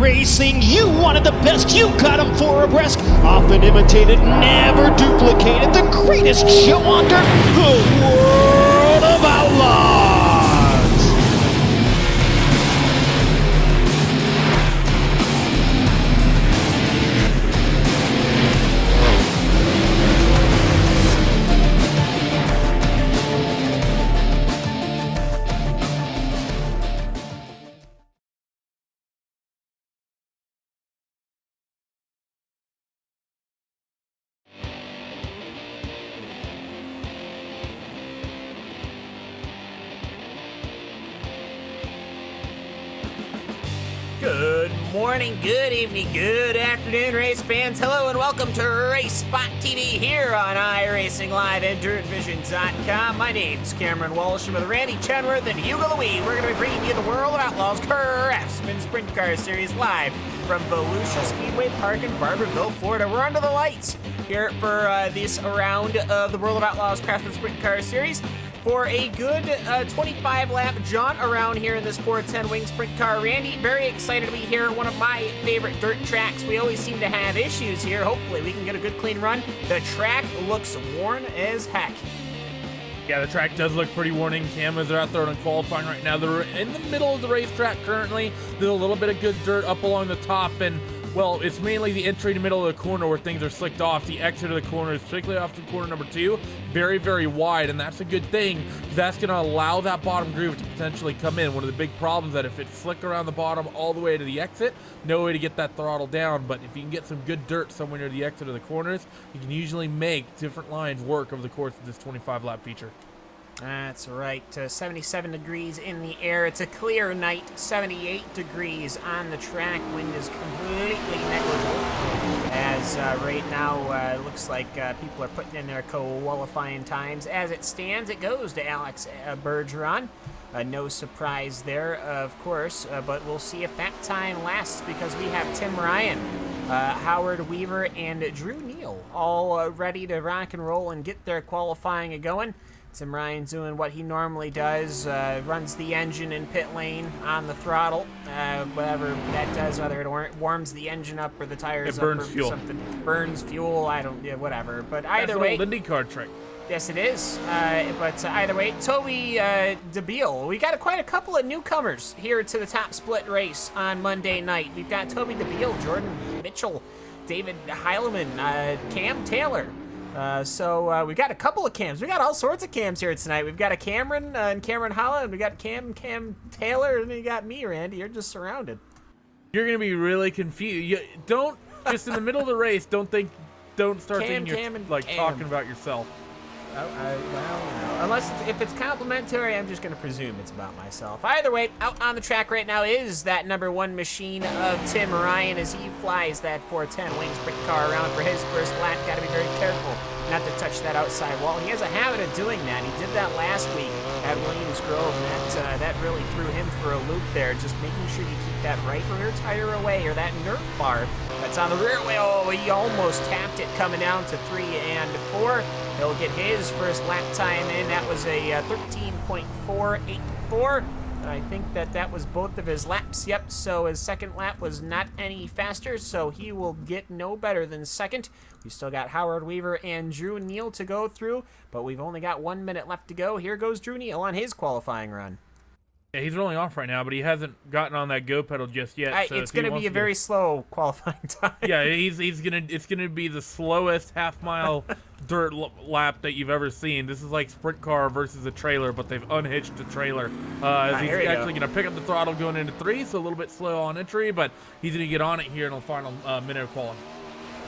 iRacing. You wanted the best, you got them for a breast. Often imitated, never duplicated. The greatest show on dirt, the World of Outlaws. Good morning, good evening, good afternoon, race fans. Hello and welcome to Race Spot TV here on iRacing Live and DirtVision.com. My name's Cameron Walsh with Randy Chenworth and Hugo Louie. We're going to be bringing you the World of Outlaws Craftsman Sprint Car Series live from Volusia Speedway Park in Barberville, Florida. We're under the lights here for this round of the World of Outlaws Craftsman Sprint Car Series. For a good 25-lap jaunt around here in this 410 wing sprint car. Randy, very excited to be here. One of my favorite dirt tracks. We always seem to have issues here. Hopefully we can get a good clean run. The track looks worn as heck. Yeah, the track does look pretty worn. Cameras are out there on qualifying right now. They're in the middle of the racetrack currently. There's a little bit of good dirt up along the top, and well, it's mainly the entry to the middle of the corner where things are slicked off. The exit of the corner is particularly off to corner number 2, very, very wide, and that's a good thing because that's going to allow that bottom groove to potentially come in. One of the big problems that if it's slick around the bottom all the way to the exit, no way to get that throttle down, but if you can get some good dirt somewhere near the exit of the corners, you can usually make different lines work over the course of this 25-lap feature. That's right, 77 degrees in the air. It's a clear night, 78 degrees on the track. Wind is completely negligible. As right now, it looks like people are putting in their qualifying times. As it stands, it goes to Alex Bergeron. No surprise there, of course, but we'll see if that time lasts because we have Tim Ryan, Howard Weaver, and Drew Neal all ready to rock and roll and get their qualifying going. Tim Ryan's doing what he normally does, runs the engine in pit lane on the throttle, whatever that does, whether it warms the engine up or the tires up or fuel. Something. Burns fuel, whatever. But either way. That's a little IndyCar trick. Yes, it is. But either way, Toby DeBeal. We got quite a couple of newcomers here to the top split race on Monday night. We've got Toby DeBeal, Jordan Mitchell, David Heileman, Cam Taylor. So we've got a couple of Cams. We got all sorts of Cams here tonight. We've got a Cameron and Cameron Holla, and we got Cam Taylor, and you got me, Randy. You're just surrounded. You're gonna be really confused. You don't just in the middle of the race. Don't start thinking you're talking about yourself. Well, unless if it's complimentary, I'm just going to presume it's about myself. Either way, out on the track right now is that #1 machine of Tim Ryan as he flies that 410 wing sprint car around for his first lap. Got to be very careful not to touch that outside wall. He has a habit of doing that. He did that last week at Williams Grove, and that really threw him for a loop there, just making sure you keep that right rear tire away, or that Nerf bar that's on the rear wheel. Oh, he almost tapped it coming down to 3 and 4. He'll get his first lap time in. That was a 13.484. I think that was both of his laps. Yep, so his second lap was not any faster, so he will get no better than second. We still got Howard Weaver and Drew Neal to go through, but we've only got 1 minute left to go. Here goes Drew Neal on his qualifying run. Yeah, he's rolling off right now, but he hasn't gotten on that go pedal just yet. So it's going to be a very slow qualifying time. Yeah, it's gonna be the slowest half-mile dirt lap that you've ever seen. This is like sprint car versus a trailer, but they've unhitched the trailer. As he's actually going to pick up the throttle going into 3, so a little bit slow on entry, but he's going to get on it here in the final minute of qualifying.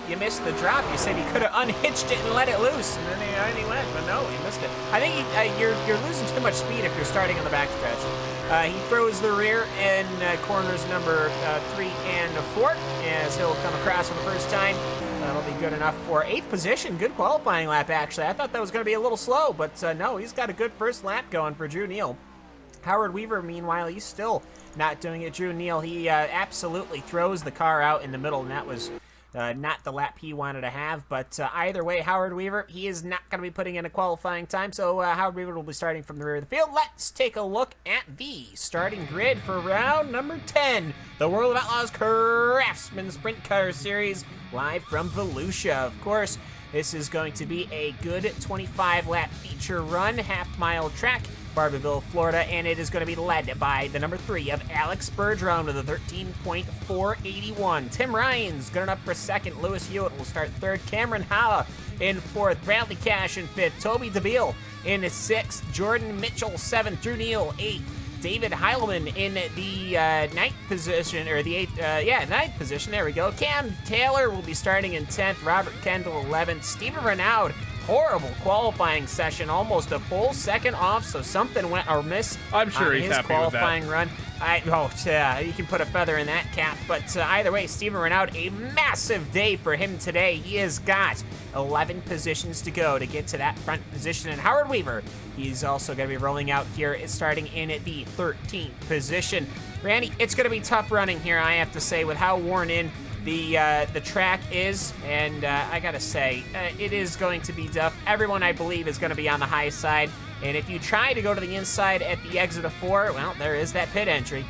You missed the drop. You said he could have unhitched it and let it loose, and then he went, but no, he missed it. I think you're losing too much speed if you're starting on the backstretch. He throws the rear in corners number 3 and 4 as he'll come across for the first time. That'll be good enough for 8th position. Good qualifying lap, actually. I thought that was going to be a little slow, but no, he's got a good first lap going for Drew Neal. Howard Weaver, meanwhile, he's still not doing it. Drew Neal, he absolutely throws the car out in the middle, and that was Not the lap he wanted to have, but either way, Howard Weaver, he is not going to be putting in a qualifying time, so Howard Weaver will be starting from the rear of the field. Let's take a look at the starting grid for round number 10, the World of Outlaws Craftsman Sprint Car Series, live from Volusia. Of course, this is going to be a good 25-lap feature run, half-mile track, Barberville, Florida, and it is going to be led by the number 3 of Alex Bergeron with a 13.481. Tim Ryan's good enough for second. Lewis Hewitt will start third. Cameron Holla in fourth. Bradley Cash in fifth. Toby DeVille in sixth. Jordan Mitchell 7th. Drew Neal 8th. David Heilman in the ninth position, or the ninth position. There we go. Cam Taylor will be starting in 10th. Robert Kendall 11th. Stephen Renaud, horrible qualifying session, almost a full second off, so something went amiss. I'm sure he's his happy qualifying run. You can put a feather in that cap, but either way, Stephen Renaud, a massive day for him today. He has got 11 positions to go to get to that front position, and Howard Weaver, he's also going to be rolling out here, starting in at the 13th position. Randy, it's going to be tough running here, I have to say, with how worn in the track is, and I gotta say, it is going to be tough. Everyone, I believe, is going to be on the high side, and if you try to go to the inside at the exit of 4, well, there is that pit entry.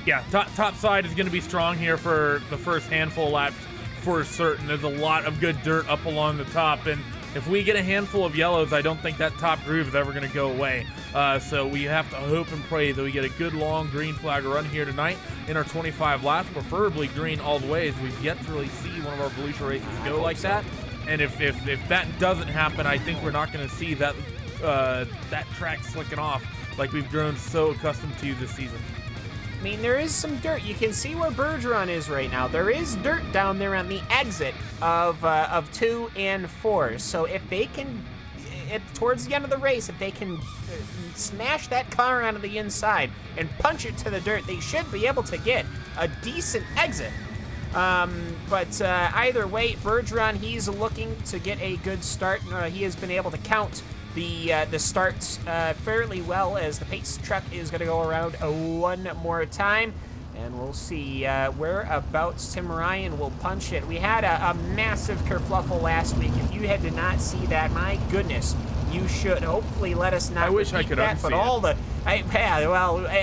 Yeah, top side is going to be strong here for the first handful of laps for certain. There's a lot of good dirt up along the top, and if we get a handful of yellows, I don't think that top groove is ever going to go away. So we have to hope and pray that we get a good long green flag run here tonight in our 25 laps, preferably green all the way, as we've yet to really see one of our Volusia races go like that. And if that doesn't happen, I think we're not going to see that that track slicking off like we've grown so accustomed to this season. I mean, there is some dirt. You can see where Bergeron is right now. There is dirt down there on the exit of 2 and 4. So if they can, towards the end of the race, if they can smash that car onto the inside and punch it to the dirt, they should be able to get a decent exit. But either way, Bergeron, he's looking to get a good start. He has been able to count the starts fairly well, as the pace truck is going to go around one more time, and we'll see whereabouts Tim Ryan will punch it. We had a massive kerfluffle last week. If you did not see that, my goodness, you should. Hopefully, let us not. I wish I could that, but all it.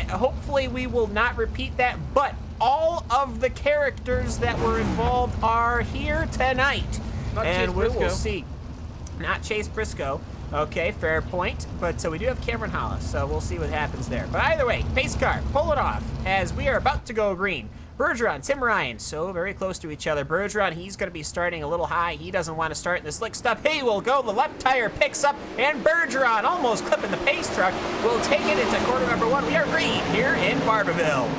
Hopefully we will not repeat that. But all of the characters that were involved are here tonight, and we will see. Not Chase Briscoe. Okay, fair point, but we do have Cameron Hollis, so we'll see what happens there. But either way, pace car, pull it off, as we are about to go green. Bergeron, Tim Ryan, so very close to each other. Bergeron, he's going to be starting a little high. He doesn't want to start in the slick stuff. He will go, the left tire picks up, and Bergeron, almost clipping the pace truck, will take it into quarter number 1. We are green here in Barberville.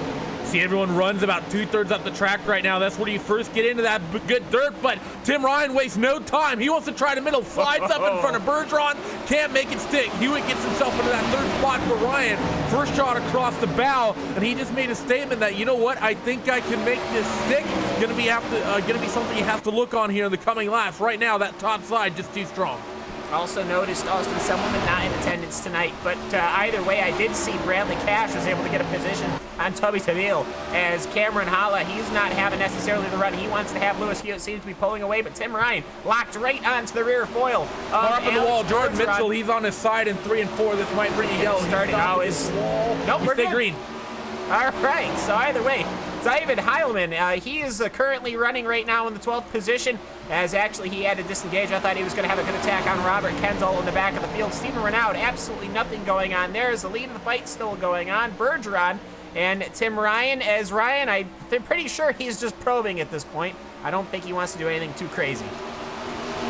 See, everyone runs about 2/3 up the track right now. That's where you first get into that good dirt, but Tim Ryan wastes no time. He wants to try the middle, slides up in front of Bergeron, can't make it stick. Hewitt gets himself into that third spot for Ryan. First shot across the bow, and he just made a statement that, you know what, I think I can make this stick. Gonna be something you have to look on here in the coming laps. Right now, that top side just too strong. Also noticed Austin Semmelman not in attendance tonight, but either way, I did see Bradley Cash was able to get a position on Toby Taville, as Cameron Holla, he's not having necessarily the run he wants to have. Lewis Hewitt seems to be pulling away, but Tim Ryan locked right onto the rear foil. Far up in the wall, Jordan Mitchell, he's on his side in 3 and 4. This might bring you yellow. Starting now is nope, we're stay green. All right, so either way, David Heilman, he is currently running right now in the 12th position, as actually he had to disengage. I thought he was going to have a good attack on Robert Kendall in the back of the field. Stephen Renaud, absolutely nothing going on there. Is the lead of the fight still going on? Bergeron and Tim Ryan, as Ryan, I'm pretty sure he's just probing at this point. I don't think he wants to do anything too crazy.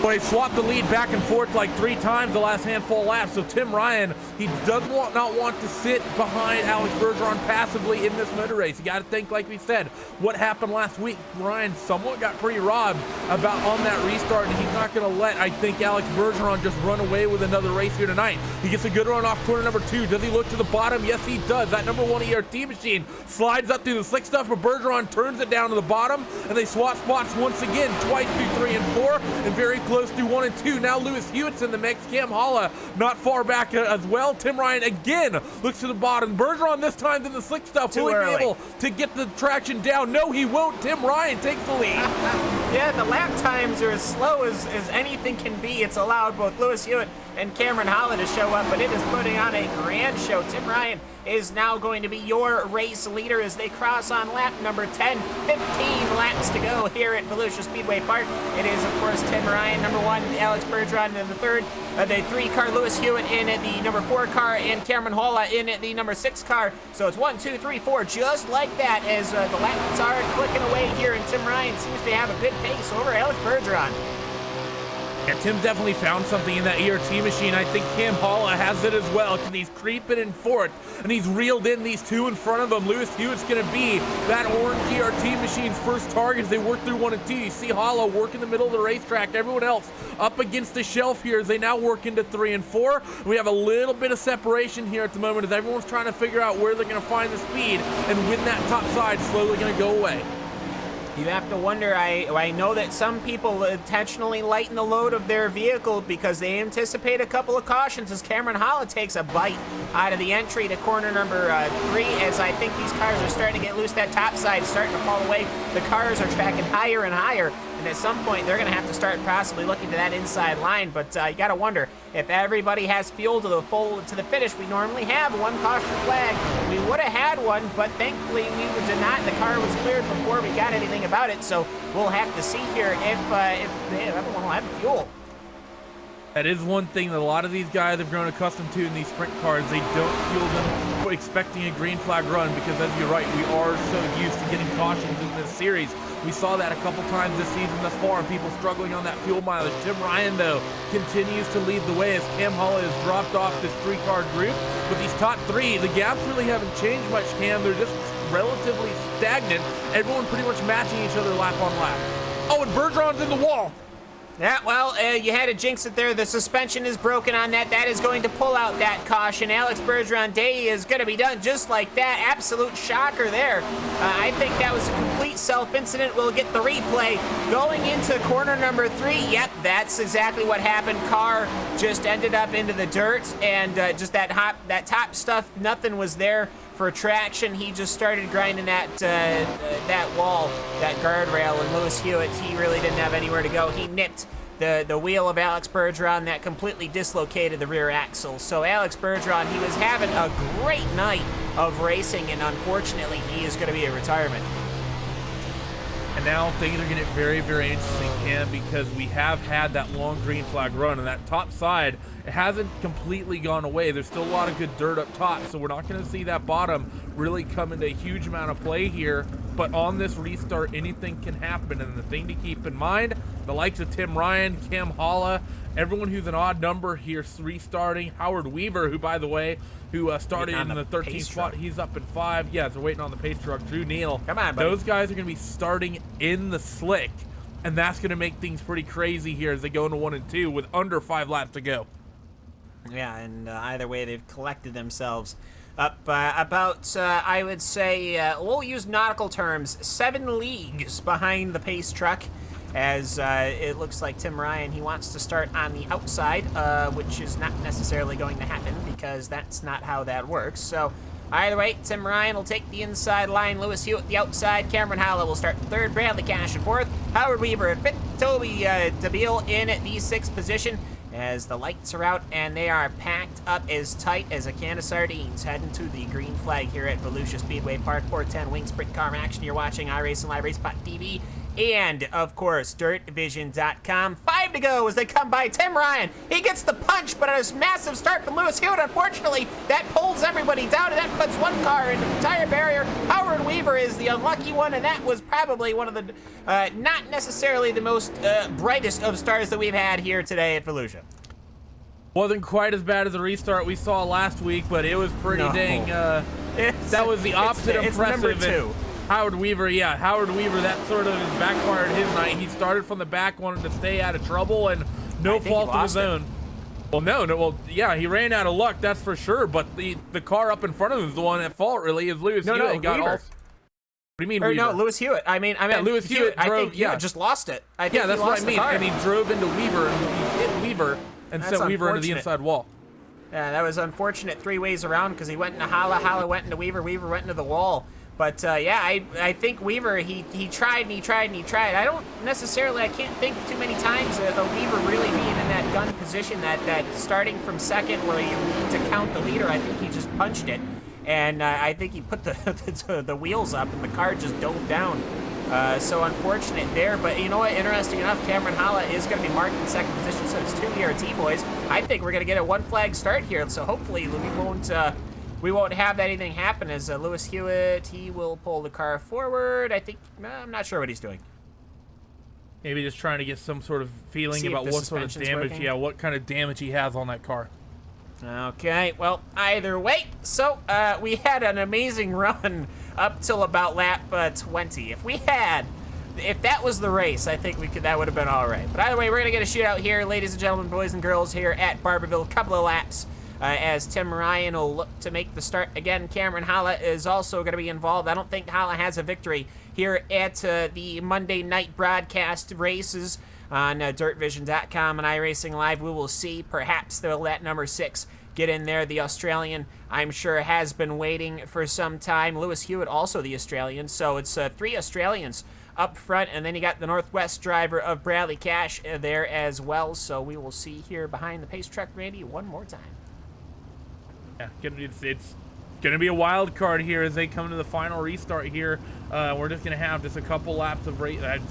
Well, he swapped the lead back and forth like 3 times the last handful of laps. So Tim Ryan, he does not want to sit behind Alex Bergeron passively in this motor race. You got to think, like we said, what happened last week. Ryan somewhat got pretty robbed about on that restart, and he's not going to let, I think, Alex Bergeron just run away with another race here tonight. He gets a good run off corner number 2. Does he look to the bottom? Yes, he does. That number 1 ERT machine slides up through the slick stuff, but Bergeron turns it down to the bottom, and they swap spots once again, twice through 3 and 4, and very close through 1 and 2. Now Lewis Hewitt's in the mix. Cam Holla not far back as well. Tim Ryan again looks to the bottom. Bergeron this time's in the slick stuff. Will he be able to get the traction down? No, he won't. Tim Ryan takes the lead. Yeah, the lap times are as slow as anything can be. It's allowed both Lewis Hewitt and Cameron Holland to show up, but it is putting on a grand show. Tim Ryan is now going to be your race leader as they cross on lap number 10. 15 laps to go here at Volusia Speedway Park. It is, of course, Tim Ryan, number 1, Alex Bergeron in the 3rd, the 3 car, Lewis Hewitt in the number 4 car, and Cameron Holla in the number 6 car. So it's 1, 2, 3, 4, just like that as the laps are clicking away here, and Tim Ryan seems to have a good pace over Alex Bergeron. Yeah, Tim definitely found something in that ERT machine. I think Cam Holla has it as well, because he's creeping in fourth, and he's reeled in these 2 in front of him. Lewis Hewitt's going to be that orange ERT machine's first target as they work through 1 and 2. You see Holla work in the middle of the racetrack. Everyone else up against the shelf here as they now work into 3 and 4. We have a little bit of separation here at the moment as everyone's trying to figure out where they're going to find the speed and when that top side slowly going to go away. You have to wonder, I know that some people intentionally lighten the load of their vehicle because they anticipate a couple of cautions as Cameron Holla takes a bite out of the entry to corner number 3 as I think these cars are starting to get loose. That top side starting to fall away. The cars are tracking higher and higher, and at some point they're going to have to start possibly looking to that inside line, but you got to wonder if everybody has fuel to the finish. We normally have 1 caution flag. We would have had one, but thankfully we did not. The car was cleared before we got anything about it, so we'll have to see here if everyone will have fuel. That is one thing that a lot of these guys have grown accustomed to in these sprint cars. They don't fuel them expecting a green flag run because, as you're right, we are so used to getting cautions in this series. We saw that a couple times this season thus far, and people struggling on that fuel mileage. Tim Ryan, though, continues to lead the way as Cam Holla has dropped off this 3-car group. With these top 3, the gaps really haven't changed much, Cam. They're just relatively stagnant. Everyone pretty much matching each other lap on lap. Oh, and Bergeron's in the wall. Yeah, well, you had to jinx it there. The suspension is broken on that. That is going to pull out that caution. Alex Bergeron day is going to be done just like that. Absolute shocker there. I think that was a complete self-incident. We'll get the replay. Going into corner number 3, yep, that's exactly what happened. Car just ended up into the dirt, and just that top stuff, nothing was there for traction. He just started grinding that wall, that guardrail, and Lewis Hewitt, he really didn't have anywhere to go. He nipped the wheel of Alex Bergeron that completely dislocated the rear axle. So Alex Bergeron, he was having a great night of racing, and unfortunately, he is going to be a retirement. And now things are getting very, very interesting, Cam, because we have had that long green flag run, and that top side, it hasn't completely gone away. There's still a lot of good dirt up top, so we're not going to see that bottom really come into a huge amount of play here. But on this restart, anything can happen, and the thing to keep in mind, the likes of Tim Ryan, Cam Holla, everyone who's an odd number here restarting. Howard Weaver, who, by the way, who started in the 13th spot, he's up in 5. Yeah, they're waiting on the pace truck. Drew Neal. Come on, buddy. Those guys are going to be starting in the slick, and that's going to make things pretty crazy here as they go into 1 and 2 with under 5 laps to go. Yeah, and either way, they've collected themselves up about, I would say, we'll use nautical terms, 7 leagues behind the pace truck, as it looks like Tim Ryan, he wants to start on the outside, which is not necessarily going to happen because that's not how that works. So either way, Tim Ryan will take the inside line, Lewis Hewitt the outside, Cameron Holla will start 3rd, Bradley Cash in 4th, Howard Weaver at 5th, Toby DeBeal in the 6th position, as the lights are out and they are packed up as tight as a can of sardines heading to the green flag here at Volusia Speedway Park. 410 Wing Sprint Car Action. You're watching iRacing Live Race Spot TV and, of course, DirtVision.com. 5 to go as they come by. Tim Ryan, he gets the punch, but a massive start from Lewis Hewitt. Unfortunately, that pulls everybody down, and that puts one car into the tire barrier. Howard Weaver is the unlucky one, and that was probably one of the not necessarily the most brightest of stars that we've had here today at Volusia. Wasn't quite as bad as the restart we saw last week, but it was pretty dang, that was the opposite impressive. It's number 2. Howard Weaver, yeah, Howard Weaver, that sort of backfired his night. He started from the back, wanted to stay out of trouble, and no fault of his own. Well, well, yeah, he ran out of luck, that's for sure, but the car up in front of him is the one at fault, really, is Lewis Hewitt. do you mean Or Weaver? no, Lewis Hewitt. I mean, Lewis Hewitt I drove- think Hewitt just lost it. I think Yeah, he that's lost what I mean. the car. And he drove into Weaver, and he hit Weaver and That's sent Weaver into the unfortunate. inside wall. Yeah, that was unfortunate 3 ways around because he went into Hala went into Weaver went into the wall. But yeah, I think Weaver, he tried and he tried and he tried. I can't think too many times of Weaver really being in that gun position, that starting from second where you need to count the leader. I think he just punched it. And I think he put the wheels up and the car just dove down. So unfortunate there, but you know what? Interesting enough, Cameron Hala is going to be marked in second position, so it's 2 ERT boys. I think we're going to get a 1 flag start here, so hopefully we won't have anything happen as Lewis Hewitt, he will pull the car forward. I think, I'm not sure what he's doing. Maybe just trying to get some sort of feeling See if about the what sort of suspension's damage, working. yeah, what kind of damage he has on that car. Okay, well, either way, so we had an amazing run up till about lap 20. If that was the race, I think that would have been all right. But either way, we're going to get a shootout here, ladies and gentlemen, boys and girls, here at Barberville. A couple of laps as Tim Ryan will look to make the start. Again, Cameron Hala is also going to be involved. I don't think Hala has a victory here at the Monday night broadcast races on DirtVision.com and iRacing Live. We will see. Perhaps they'll let number 6 get in there. The Australian, I'm sure, has been waiting for some time. Lewis Hewitt, also the Australian. So it's 3 Australians up front, and then you got the Northwest driver of Bradley Cash there as well. So we will see here behind the pace truck, Randy, one more time. Yeah, it's going to be a wild card here as they come to the final restart here. We're just going to have just a couple laps of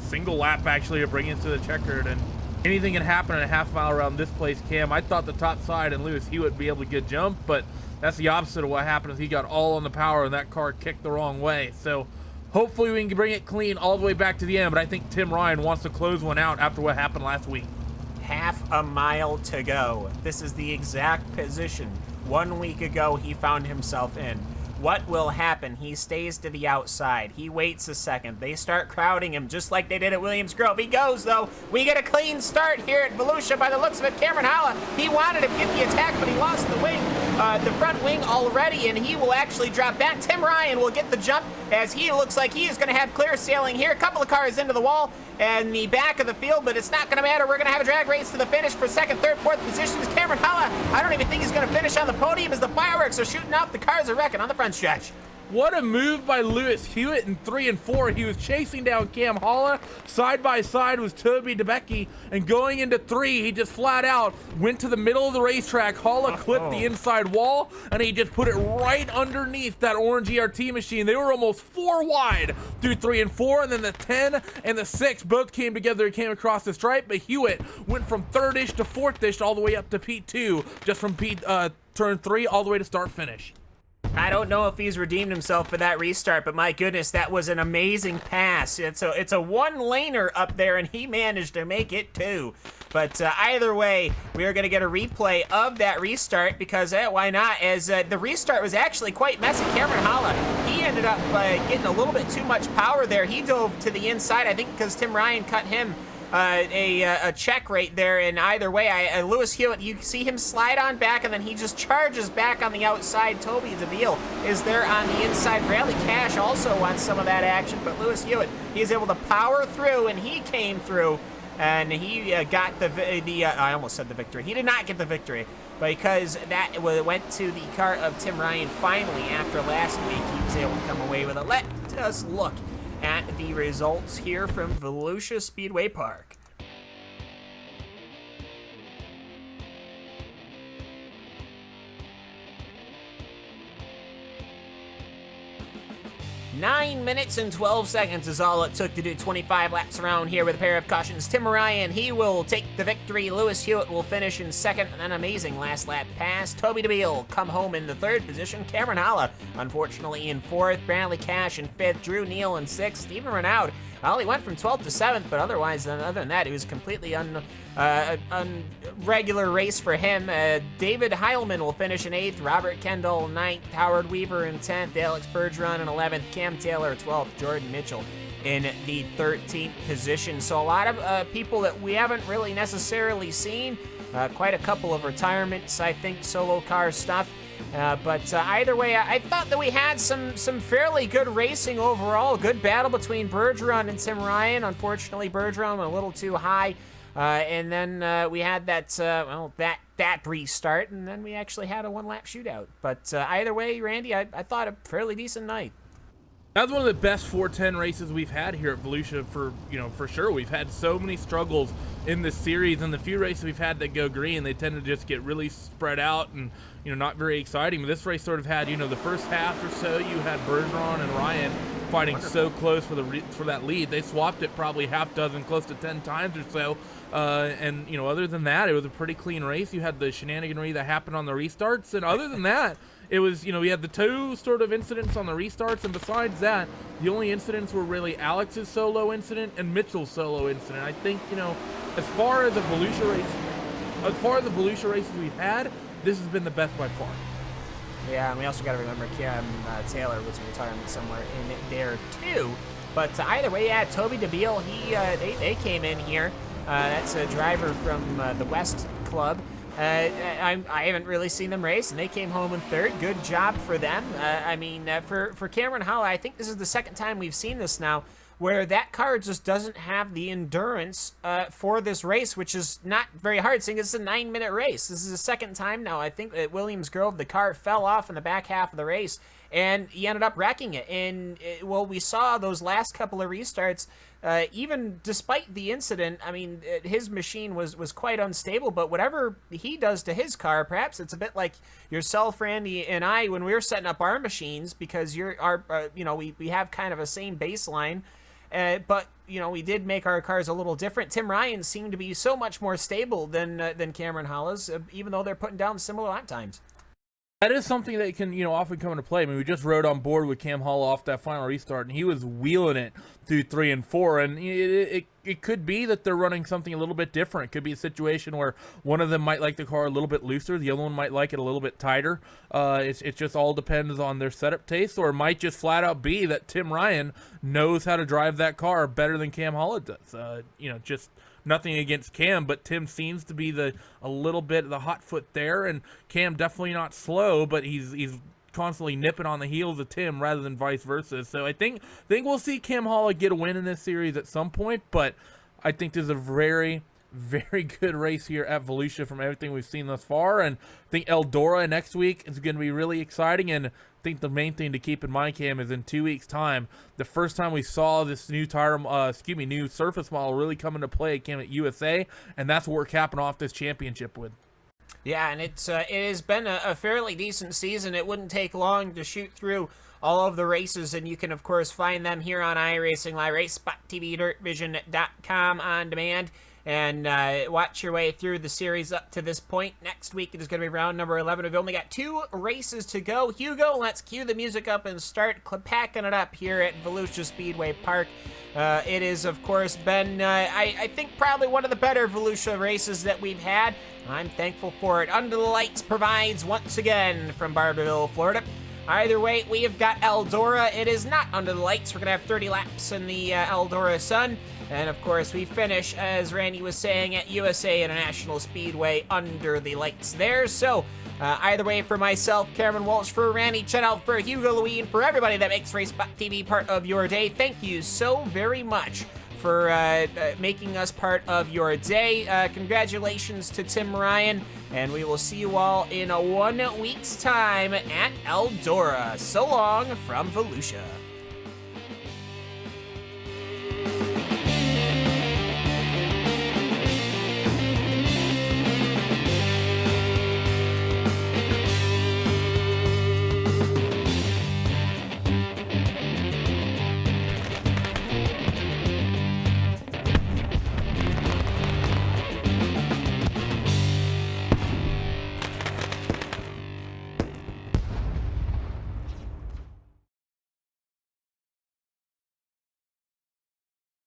single lap actually of bringing it to the checkered, and anything can happen in a half mile around this place, Cam. I thought the top side and Lewis Hewitt would be able to get jump, but that's the opposite of what happened. Is he got all on the power and that car kicked the wrong way. So hopefully we can bring it clean all the way back to the end, but I think Tim Ryan wants to close one out after what happened last week. Half a mile to go. This is the exact position 1 week ago he found himself in. What will happen? He stays to the outside. He waits a second. They start crowding him just like they did at Williams Grove. He goes, though. We get a clean start here at Volusia by the looks of it. Cameron Hala, he wanted to get the attack, but he lost the wing, the front wing already, and he will actually drop back. Tim Ryan will get the jump as he looks like he is going to have clear sailing here. A couple of cars into the wall and the back of the field, but it's not going to matter. We're going to have a drag race to the finish for second, third, fourth positions. Cameron Hala, I don't even think he's going to finish on the podium as the fireworks are shooting out. The cars are wrecking on the front stretch. What a move by Lewis Hewitt in 3 and 4. He was chasing down Cam Hala. Side by side was Toby DeBecke. And going into 3, he just flat out went to the middle of the racetrack. Hala clipped the inside wall, and he just put it right underneath that orange ERT machine. They were almost 4 wide through 3 and 4, and then the 10 and the 6 both came together and came across the stripe. But Hewitt went from 3rd-ish to 4th-ish all the way up to P2, just from turn 3 all the way to start-finish. I don't know if he's redeemed himself for that restart, but my goodness, that was an amazing pass. It's a one-laner up there, and he managed to make it too. But either way, we are going to get a replay of that restart because, why not? As the restart was actually quite messy. Cameron Hala, he ended up getting a little bit too much power there. He dove to the inside, I think because Tim Ryan cut him a check right there, and either way, Lewis Hewitt, you see him slide on back, and then he just charges back on the outside. Toby DeVille is there on the inside. Bradley Cash also wants some of that action, but Lewis Hewitt, he's able to power through, and he came through, and he got I almost said the victory. He did not get the victory, because that went to the car of Tim Ryan finally after last week. He was able to come away with it. Let us look at the results here from Volusia Speedway Park. 9 minutes and 12 seconds is all it took to do 25 laps around here with a pair of cautions. Tim Ryan, he will take the victory. Lewis Hewitt will finish in second. An amazing last lap pass. Toby DeVille come home in the 3rd position. Cameron Hala, unfortunately, in 4th. Bradley Cash in 5th. Drew Neal in 6th. Stephen Renaud, well, he went from 12th to 7th, but otherwise, other than that, it was completely unregular race for him. David Heilman will finish in 8th. Robert Kendall 9th. Howard Weaver in 10th. Alex Bergeron in 11th. Cam Taylor 12th. Jordan Mitchell in the 13th position. So a lot of people that we haven't really necessarily seen. Quite a couple of retirements, I think, solo car stuff. But either way, I thought that we had some fairly good racing overall. Good battle between Bergeron and Tim Ryan. Unfortunately, Bergeron a little too high. And then we had that restart, and then we actually had a one-lap shootout. But either way, Randy, I thought a fairly decent night. That was one of the best 410 races we've had here at Volusia for sure. We've had so many struggles in this series, and the few races we've had that go green, they tend to just get really spread out and, not very exciting. But this race sort of had, the first half or so, you had Bergeron and Ryan fighting so close for that lead. They swapped it probably half dozen, close to 10 times or so. And, other than that, it was a pretty clean race. You had the shenaniganry that happened on the restarts, and other than that, it was, we had the two sort of incidents on the restarts, and besides that, the only incidents were really Alex's solo incident and Mitchell's solo incident. I think, as far as the Volusia races we've had, this has been the best by far. Yeah, and we also got to remember Kim Taylor was in retirement somewhere in there too. But either way, yeah, Toby DeBeal, they came in here. That's a driver from the West Club. I haven't really seen them race, and they came home in third. Good job for them. For Cameron Holla, I think this is the second time we've seen this now, where that car just doesn't have the endurance for this race, which is not very hard, seeing it's a 9-minute race. This is the second time now. I think at Williams Grove, the car fell off in the back half of the race, and he ended up wrecking it. And, we saw those last couple of restarts, even despite the incident, his machine was quite unstable, but whatever he does to his car, perhaps it's a bit like yourself, Randy, and I, when we were setting up our machines, because we have kind of a same baseline, but we did make our cars a little different. Tim Ryan seemed to be so much more stable than Cameron Hollis, even though they're putting down similar lap times. That is something that can, often come into play. We just rode on board with Cam Hall off that final restart, and he was wheeling it through 3 and 4. And it could be that they're running something a little bit different. It could be a situation where one of them might like the car a little bit looser, the other one might like it a little bit tighter. It just all depends on their setup taste, or it might just flat out be that Tim Ryan knows how to drive that car better than Cam Hall does. Just nothing against Cam, but Tim seems to be a little bit of the hot foot there, and Cam definitely not slow, but he's constantly nipping on the heels of Tim rather than vice versa. So I think we'll see Cam Hall get a win in this series at some point, but I think there's a very, very good race here at Volusia from everything we've seen thus far, and I think Eldora next week is going to be really exciting. And I think the main thing to keep in mind, Cam, is in 2 weeks' time, the first time we saw this new new surface model really come into play came at USA, and that's what we're capping off this championship with. Yeah, and it has been a fairly decent season. It wouldn't take long to shoot through all of the races, and you can, of course, find them here on iRacing Live Race, Spot TV, DirtVision.com on demand. And watch your way through the series up to this point. Next week, it is going to be round number 11. We've only got 2 races to go. Hugo, let's cue the music up and start packing it up here at Volusia Speedway Park. It has, of course, been, I think, probably one of the better Volusia races that we've had. I'm thankful for it. Under the Lights provides once again from Barberville, Florida. Either way, we have got Eldora. It is not under the lights. We're going to have 30 laps in the Eldora sun. And, of course, we finish, as Randy was saying, at USA International Speedway under the lights there. So, either way, for myself, Cameron Walsh, for Randy Chenelt, for Hugo Louis, and for everybody that makes RaceSpot TV part of your day, thank you so very much for making us part of your day. Congratulations to Tim Ryan, and we will see you all in 1 week's time at Eldora. So long from Volusia.